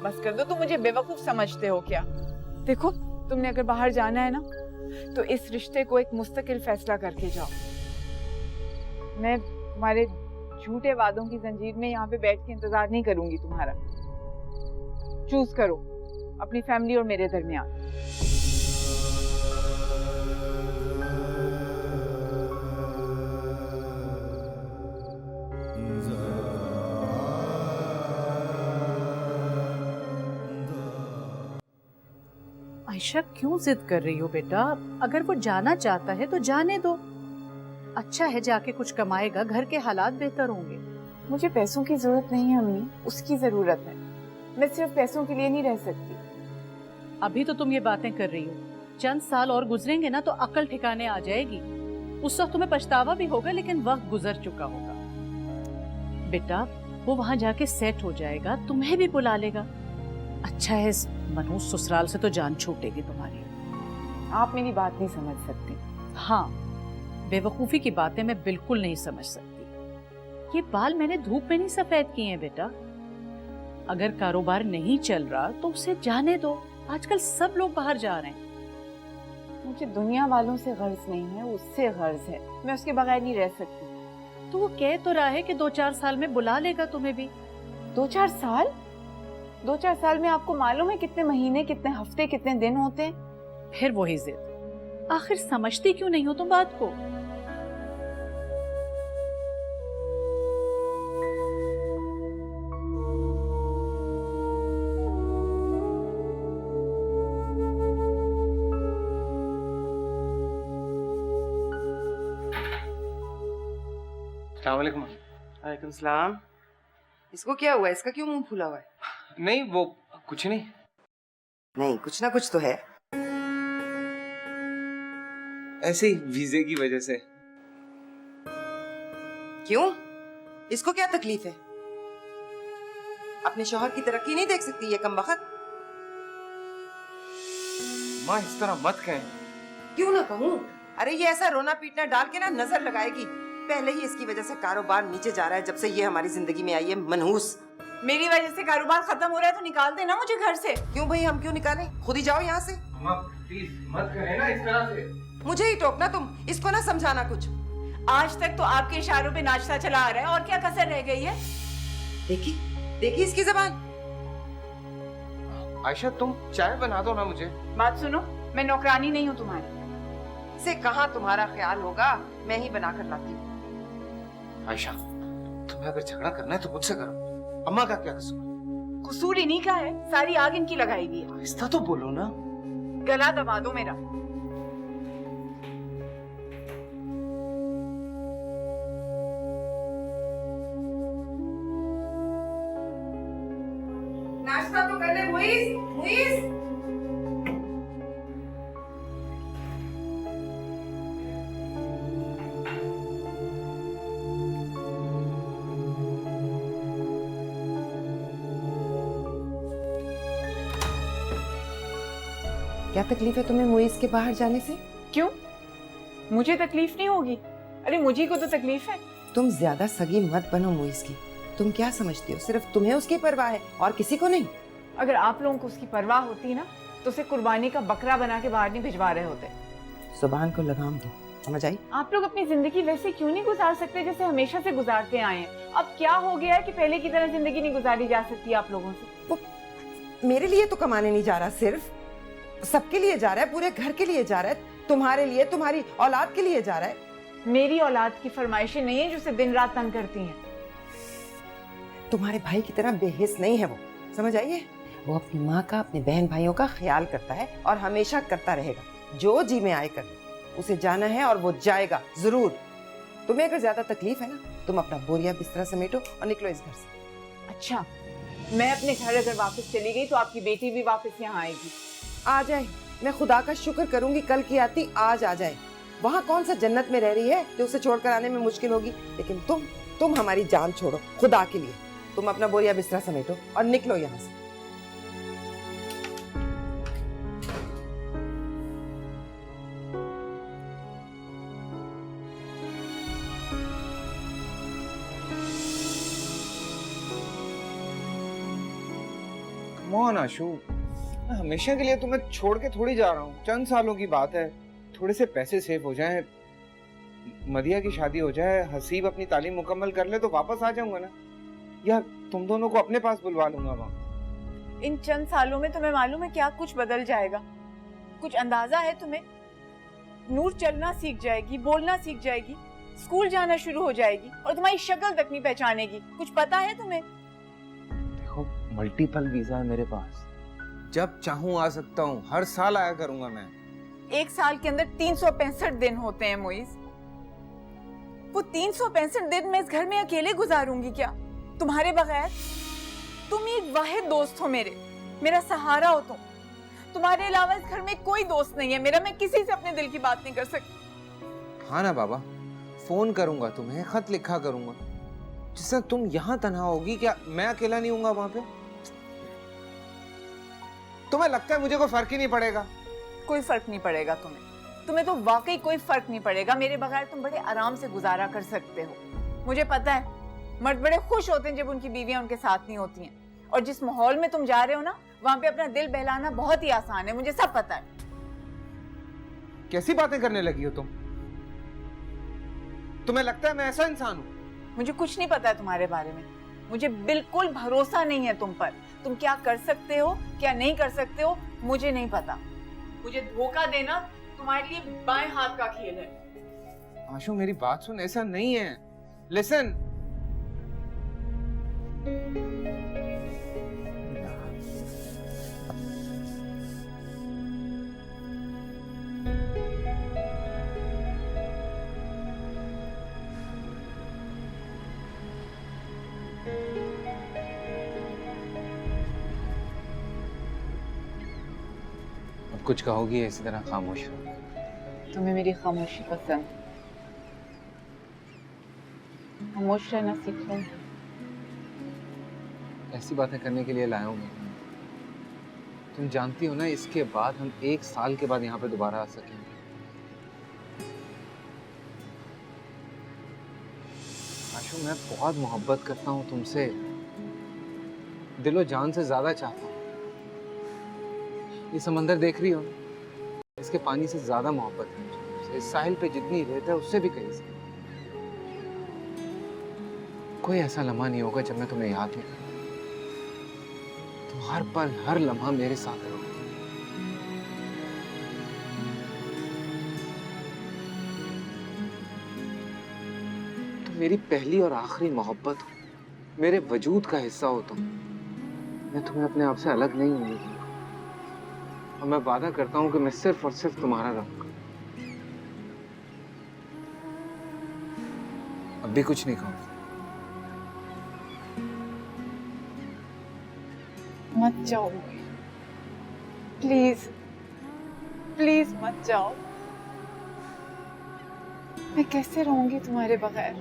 बस कर दो, तुम मुझे बेवकूफ समझते हो क्या? देखो, तुमने अगर बाहर जाना है ना तो इस रिश्ते को एक मुस्तकिल फैसला करके जाओ। मैं तुम्हारे झूठे वादों की जंजीर में यहाँ पे बैठ के इंतजार नहीं करूंगी तुम्हारा। चूज करो अपनी फैमिली और मेरे दरमियान। आयशा क्यों जिद कर रही हो बेटा? अगर वो जाना चाहता है तो जाने दो। अच्छा है, जाके कुछ कमाएगा, घर के हालात बेहतर होंगे। मुझे पैसों की जरूरत नहीं है अम्मी, उसकी जरूरत है। मैं सिर्फ पैसों के लिए नहीं रह सकती। अभी तो तुम ये बातें कर रही हो, चंद साल और गुजरेंगे ना तो अकल ठिकाने आ जाएगी। उस वक्त तुम्हें पछतावा भी होगा, लेकिन वक्त गुजर चुका होगा। बेटा वो वहां जाके सेट हो जाएगा, तुम्हें भी बुला लेगा। अच्छा है, इस मनहूस ससुराल से तो जान छूटेगी तुम्हारी। आप मेरी बात नहीं समझ सकती। हाँ, बेवकूफी की बातें मैं बिल्कुल नहीं समझ सकती। ये बाल मैंने धूप में नहीं सफेद किए हैं बेटा। अगर कारोबार नहीं चल रहा तो उसे जाने दो। आजकल सब लोग बाहर जा रहे हैं। मुझे दुनिया वालों से गर्ज नहीं है, उससे गर्ज है। मैं उसके बगैर नहीं रह सकती। तो वो कह तो रहा है कि 2-4 साल में बुला लेगा तुम्हें भी। 2-4 साल? 2-4 साल में आपको मालूम है कितने महीने, कितने हफ्ते, कितने दिन होते हैं? फिर वही जिद। आखिर समझती क्यों नहीं हो तुम बात को? अस्सलामुअलैकुम। वालेकुम सलाम। इसको क्या हुआ? इसका क्यों मुंह फूला हुआ है? नहीं, वो कुछ नहीं। नहीं, कुछ ना कुछ तो है। ऐसे ही वीजे की वजह से। क्यों? इसको क्या तकलीफ है? अपने शौहर की तरक्की नहीं देख सकती ये कमबख्त? माँ इस तरह मत कहें। क्यों ना कहूँ? अरे ये ऐसा रोना पीटना डाल के ना नजर लगाएगी। पहले ही इसकी वजह से कारोबार नीचे जा रहा है जब से ये हमारी जिंदगी में आई है। मनहूस। मेरी वजह से कारोबार खत्म हो रहा है तो निकाल देना मुझे घर से। क्यों भाई, हम क्यों निकालें? खुद ही जाओ यहाँ से। माँ प्लीज मत कहें ना इस तरह से। मुझे ही टोकना तुम, इसको ना समझाना कुछ। आज तक तो आपके इशारों पे नाचता चला आ रहा है, और क्या कसर रह गई है? देखी देखी इसकी जबान। आयशा तुम चाय बना दो ना मुझे। बात सुनो, मैं नौकरानी नहीं हूँ तुम्हारी। से कहाँ तुम्हारा ख्याल होगा, मैं ही बना कर लाती हूँ। आयशा तुम्हें अगर झगड़ा करना है तो मुझसे करो। अम्मा का क्या कसूर? कसूर इन्हीं का है, सारी आग इनकी लगाई हुई है। आहिस्ता तो बोलो ना। गला दबा दो मेरा। नाश्ता तो कर ले मुइज, मुइज। क्या तकलीफ है तुम्हें मुइज के बाहर जाने से? क्यों? मुझे तकलीफ नहीं होगी? अरे मुझे को तो तकलीफ है। तुम ज्यादा सगी मत बनो मुइज की। तुम क्या समझती हो, सिर्फ तुम्हें उसकी परवाह है और किसी को नहीं? अगर आप लोगों को उसकी परवाह होती ना तो उसे कुर्बानी का बकरा बना के बाहर नहीं भिजवा रहे होते। जुबान को लगाम दो, समझ आई? आप लोग अपनी जिंदगी वैसे क्यों नहीं गुजार सकते जैसे हमेशा से गुजारते आए हैं? अब क्या हो गया है कि पहले की तरह जिंदगी नहीं गुजारी जा सकती आप लोगों से? वो मेरे लिए तो कमाने नहीं जा रहा, सिर्फ सबके लिए जा रहा है, पूरे घर के लिए जा रहा है, तुम्हारे लिए, तुम्हारी औलाद के लिए जा रहा है। मेरी औलाद की फरमाइशें नहीं है जो उसे दिन रात तंग करती हैं। तुम्हारे भाई की तरह बेहिस नहीं है वो, समझ आइए? वो अपनी माँ का, अपने बहन भाइयों का ख्याल करता है और हमेशा करता रहेगा। जो जी में आए कर, उसे जाना है और वो जाएगा जरूर। तुम्हें अगर ज्यादा तकलीफ है ना, तुम अपना बोरिया बिस्तरा समेटो और निकलो इस घर से। अच्छा, मैं अपने घर अगर वापस चली गई तो आपकी बेटी भी वापस यहाँ आएगी? आ जाए, मैं खुदा का शुक्र करूंगी कल की आती आज आ जाए। वहाँ कौन सा जन्नत में रह रही है जो उसे छोड़कर आने में मुश्किल होगी। लेकिन तुम हमारी जान छोड़ो खुदा के लिए। तुम अपना बोरिया बिस्तरा समेटो और निकलो यहाँ से। कम ऑन आशु, मैं हमेशा के लिए तुम्हें छोड़ के थोड़ी जा रहा हूँ। चंद सालों की बात है, थोड़े से पैसे सेव हो जाएं, मदिया की शादी हो जाए, हसीब अपनी तालीम मुकम्मल कर ले तो वापस आ जाऊंगा ना, या तुम दोनों को अपने पास बुलवा लूंगा वहाँ। इन चंद सालों में तुम्हें मालूम है क्या कुछ बदल जाएगा? कुछ अंदाजा है तुम्हें? नूर चलना सीख जाएगी, बोलना सीख जाएगी, स्कूल जाना शुरू हो जाएगी और तुम्हारी शक्ल तक नहीं पहचानेगी। कुछ पता है तुम्हें? देखो, मल्टीपल वीजा है मेरे पास, जब चाहूँ आ सकता हूँ, हर साल आया करूंगा मैं। एक साल के अंदर 365 दिन होते हैं मोइज। वो 365 दिन मैं इस घर में अकेले गुजारूंगी क्या तुम्हारे बगैर? तुम एक वाहिद दोस्त हो मेरा सहारा हो तुम। तुम्हारे अलावा इस घर में कोई दोस्त नहीं है मेरा। मैं किसी से अपने दिल की बात नहीं कर सकती। हाँ ना बाबा, फोन करूंगा तुम्हें, खत लिखा करूंगा, जिससे तुम यहाँ तन्हा होगी। क्या मैं अकेला नहीं हूँगा वहां पे? तुम्हें लगता है मुझे कोई फर्क ही नहीं पड़ेगा? कोई फर्क नहीं पड़ेगा तुम्हें तो वाकई कोई फर्क नहीं पड़ेगा। मेरे बगैर तुम बड़े आराम से गुजारा कर सकते हो। मुझे पता है मर्द बड़े खुश होते हैं जब उनकी बीवियां उनके साथ नहीं होती हैं, और जिस माहौल में तुम जा रहे हो ना, वहां पे अपना दिल बहलाना बहुत ही आसान है। मुझे सब पता है। कैसी बातें करने लगी हो तुम? तुम्हें लगता है मैं ऐसा इंसान हूँ? मुझे कुछ नहीं पता है तुम्हारे बारे में। मुझे बिल्कुल भरोसा नहीं है तुम पर। तुम क्या कर सकते हो क्या नहीं कर सकते हो मुझे नहीं पता। मुझे धोखा देना तुम्हारे लिए बाएं हाथ का खेल है। आशु, मेरी बात सुन, ऐसा नहीं है। लिसन, अब कुछ कहोगी इसी तरह खामोश रहो? तुम्हें मेरी खामोशी पसंद? खामोश रहना सीख लो। ऐसी बातें करने के लिए लाया हूँ मैं। तुम जानती हो ना, इसके बाद हम 1 साल के बाद यहाँ पे दोबारा आ सकेंगे। आशु, मैं बहुत मोहब्बत करता हूँ तुमसे, दिलो जान से ज्यादा चाहता हूँ। ये समंदर देख रही हो, इसके पानी से ज्यादा मोहब्बत है मुझे। इस साहिल पे जितनी रेत है उससे भी कहीं से। कोई ऐसा लम्हा नहीं होगा जब मैं तुम्हें याद नहीं करूँ। तुम हर पल हर लम्हा मेरे साथ रहो। तुम मेरी पहली और आखिरी मोहब्बत हो, मेरे वजूद का हिस्सा हो तुम। मैं तुम्हें अपने आप से अलग नहीं होने दूंगा, और मैं वादा करता हूं कि मैं सिर्फ और सिर्फ तुम्हारा रहूंगा। अब भी कुछ नहीं कहूंगा। मत जाओ प्लीज, प्लीज मत जाओ। मैं कैसे रहूंगी तुम्हारे बगैर?